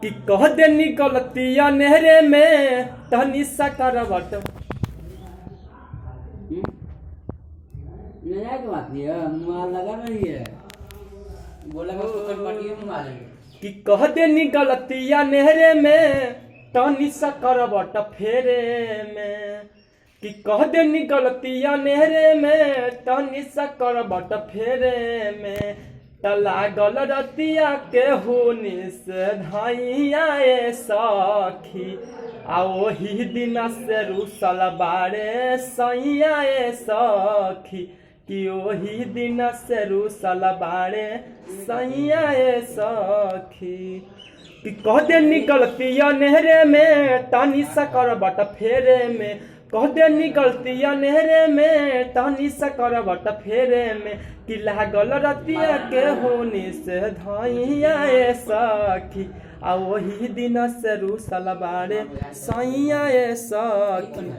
कि कह दे निकलतिया नहरे में तहनी सा करवट। की बात नहीं है, माल लगा नहीं है, बोला कि कह दे निकलतिया नहरे में तहनी सा करवट फेरे में। कि कह दे निकलतिया नहरे में तहनी सा करवट फेरे में। लागल रतिया के हुनी से धैया सखी आ ओही दिन से रुसल बारे सैया सखी। कि ओही दिन से रुसल बारे सैया सखी। कि कह दे निकलतिया नहरे में तनी सा करवट फेरे में। कह दे निकलतिया नहरे में तनी सा करवट फेरे में। कि लागल रतिया के होनी से धैया सखी आ वही दिन से रुसल बारे सैया सखी।